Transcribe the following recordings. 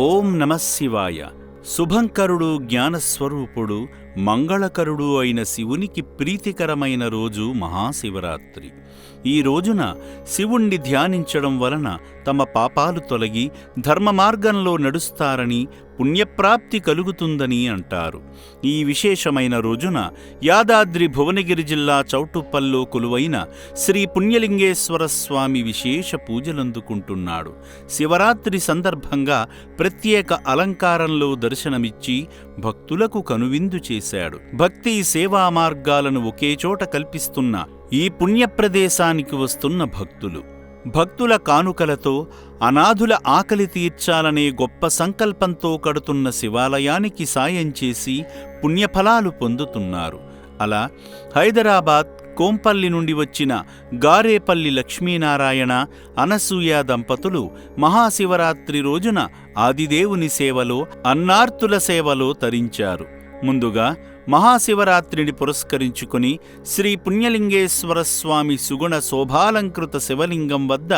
ఓం నమః శివాయ. శుభంకరుడు, జ్ఞానస్వరూపుడు, మంగళకరుడు అయిన శివునికి ప్రీతికరమైన రోజు మహాశివరాత్రి. ఈ రోజున శివుణ్ణి ధ్యానించడం వలన తమ పాపాలు తొలగి ధర్మ మార్గంలో నడుస్తారని, పుణ్యప్రాప్తి కలుగుతుందని అంటారు. ఈ విశేషమైన రోజున యాదాద్రి భువనగిరి జిల్లా చౌటుప్పల్లో కొలువైన శ్రీ పుణ్యలింగేశ్వర స్వామి విశేష పూజలందుకుంటున్నాడు. శివరాత్రి సందర్భంగా ప్రత్యేక అలంకారంలో దర్శనమిచ్చి భక్తులకు కనువిందు చేశాడు. భక్తి సేవా మార్గాలను ఒకేచోట కల్పిస్తున్న ఈ పుణ్యప్రదేశానికి వస్తున్న భక్తుల కానుకలతో అనాథుల ఆకలి తీర్చాలనే గొప్ప సంకల్పంతో కడుతున్న శివాలయానికి సాయం చేసి పుణ్యఫలాలు పొందుతున్నారు. అలా హైదరాబాద్ కోంపల్లి నుండి వచ్చిన గారేపల్లి లక్ష్మీనారాయణ, అనసూయ దంపతులు మహాశివరాత్రి రోజున ఆదిదేవుని సేవలో, అన్నార్తుల సేవలో తరించారు. ముందుగా మహాశివరాత్రిని పురస్కరించుకుని శ్రీ పుణ్యలింగేశ్వర స్వామి సుగుణ శోభాలంకృత శివలింగం వద్ద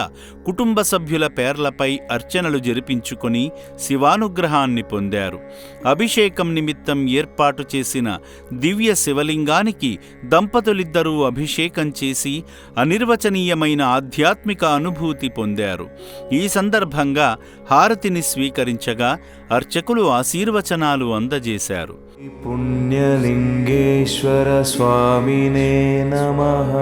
కుటుంబ సభ్యుల పేర్లపై అర్చనలు జరిపించుకుని శివానుగ్రహాన్ని పొందారు. అభిషేకం నిమిత్తం ఏర్పాటు చేసిన దివ్య శివలింగానికి దంపతులిద్దరూ అభిషేకం చేసి అనిర్వచనీయమైన ఆధ్యాత్మిక అనుభూతి పొందారు. ఈ సందర్భంగా హారతిని స్వీకరించగా అర్చకులు ఆశీర్వచనాలు అందజేశారు. పుణ్యలింగేశ్వర స్వామినే నమః.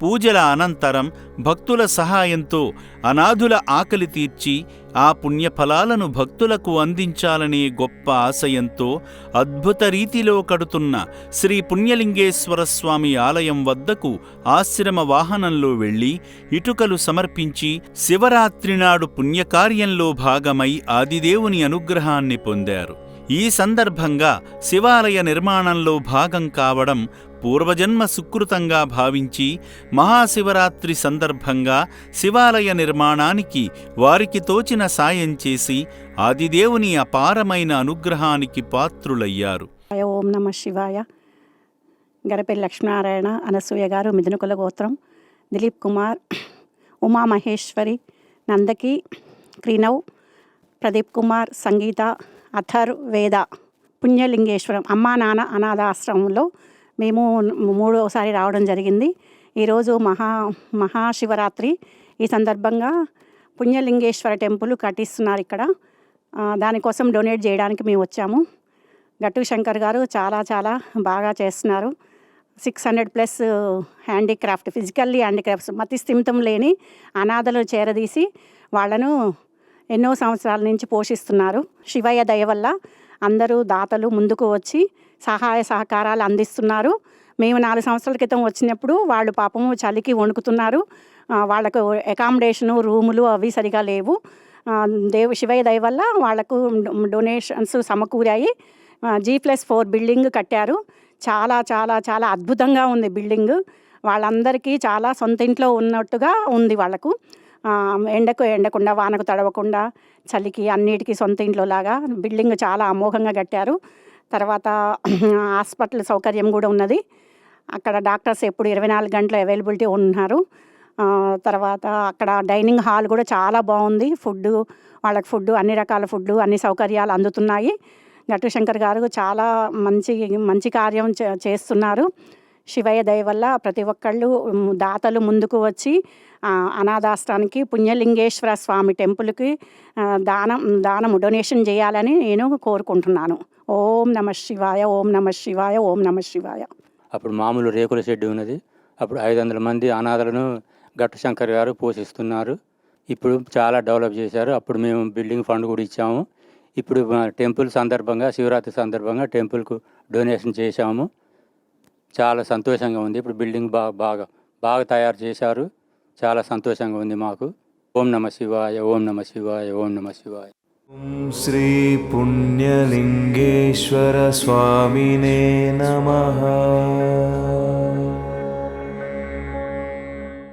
పూజల అనంతరం భక్తుల సహాయంతో అనాథుల ఆకలి తీర్చి ఆ పుణ్యఫలాలను భక్తులకు అందించాలనే గొప్ప ఆశయంతో అద్భుత రీతిలో కడుతున్న శ్రీ పుణ్యలింగేశ్వర స్వామి ఆలయం వద్దకు ఆశ్రమ వాహనంలో వెళ్లి ఇటుకలు సమర్పించి శివరాత్రి నాడు పుణ్యకార్యంలో భాగమై ఆదిదేవుని అనుగ్రహాన్ని పొందారు. ఈ సందర్భంగా శివాలయ నిర్మాణంలో భాగం కావడం పూర్వజన్మ సుకృతంగా భావించి మహాశివరాత్రి సందర్భంగా శివాలయ నిర్మాణానికి వారికి తోచిన సాయం చేసి ఆదిదేవుని అపారమైన అనుగ్రహానికి పాత్రులయ్యారు. ఓం నమః శివాయ. గరపల్లి లక్ష్మీనారాయణ, అనసూయ గారు, మిథునకుల గోత్రం, దిలీప్ కుమార్, ఉమామహేశ్వరి, నందకి, క్రీనవ్, ప్రదీప్ కుమార్, సంగీత, అథర్, వేద, పుణ్యలింగేశ్వరం అమ్మా నాన్న అనాథాశ్రమంలో మేము మూడోసారి రావడం జరిగింది. ఈరోజు మహాశివరాత్రి. ఈ సందర్భంగా పుణ్యలింగేశ్వర టెంపుల్ కట్టిస్తున్నారు ఇక్కడ. దానికోసం డొనేట్ చేయడానికి మేము వచ్చాము. గట్టు శంకర్ గారు చాలా బాగా చేస్తున్నారు. 600+ హ్యాండీక్రాఫ్ట్, ఫిజికల్లీ హ్యాండీక్రాఫ్ట్స్, మతి స్థిమితం లేని అనాథలు చేరదీసి వాళ్లను ఎన్నో సంవత్సరాల నుంచి పోషిస్తున్నారు. శివయ్య దయ వల్ల అందరూ దాతలు ముందుకు వచ్చి సహాయ సహకారాలు అందిస్తున్నారు. మేము 4 సంవత్సరాల క్రితం వచ్చినప్పుడు వాళ్ళు పాపము చలికి వణుకుతున్నారు. వాళ్ళకు అకామిడేషను, రూములు అవి సరిగా లేవు. శివయ్య దయ వల్ల వాళ్లకు డొనేషన్స్ సమకూరాయి. G+4 బిల్డింగ్ కట్టారు. చాలా అద్భుతంగా ఉంది బిల్డింగ్. వాళ్ళందరికీ చాలా సొంత ఇంట్లో ఉన్నట్టుగా ఉంది. వాళ్ళకు ఎండకు ఎండకుండా, వానకు తడవకుండా, చలికి అన్నిటికీ సొంత ఇంట్లో లాగా బిల్డింగ్ చాలా అమోఘంగా కట్టారు. తర్వాత హాస్పిటల్ సౌకర్యం కూడా ఉన్నది. అక్కడ డాక్టర్స్ ఎప్పుడు 24 గంటలు అవైలబిలిటీ ఉన్నారు. తర్వాత అక్కడ డైనింగ్ హాల్ కూడా చాలా బాగుంది. వాళ్ళకి ఫుడ్, అన్ని రకాల ఫుడ్, అన్ని సౌకర్యాలు అందుతున్నాయి. గట్టు శంకర్ గారు చాలా మంచి కార్యం చేస్తున్నారు. శివయ్య దయ వల్ల ప్రతి ఒక్కళ్ళు దాతలు ముందుకు వచ్చి అనాథాశ్రమానికి, పుణ్యలింగేశ్వర స్వామి టెంపుల్కి దానము డొనేషన్ చేయాలని నేను కోరుకుంటున్నాను. ఓం నమః శివాయ, ఓం నమః శివాయ, ఓం నమః శివాయ. అప్పుడు మామూలు రేకుల షెడ్ ఉన్నది. అప్పుడు 500 మంది అనాథలను గట్టు శంకర్ గారు పోషిస్తున్నారు. ఇప్పుడు చాలా డెవలప్ చేశారు. అప్పుడు మేము బిల్డింగ్ ఫండ్ కూడా ఇచ్చాము. ఇప్పుడు టెంపుల్ సందర్భంగా, శివరాత్రి సందర్భంగా టెంపుల్కు డొనేషన్ చేశాము. చాలా సంతోషంగా ఉంది. ఇప్పుడు బిల్డింగ్ బాగా తయారు చేశారు. చాలా సంతోషంగా ఉంది మాకు. ఓం నమః శివాయ, ఓం నమః శివాయ, ఓం నమః శివాయ. శ్రీ పుణ్యలింగేశ్వర స్వామినే నమః.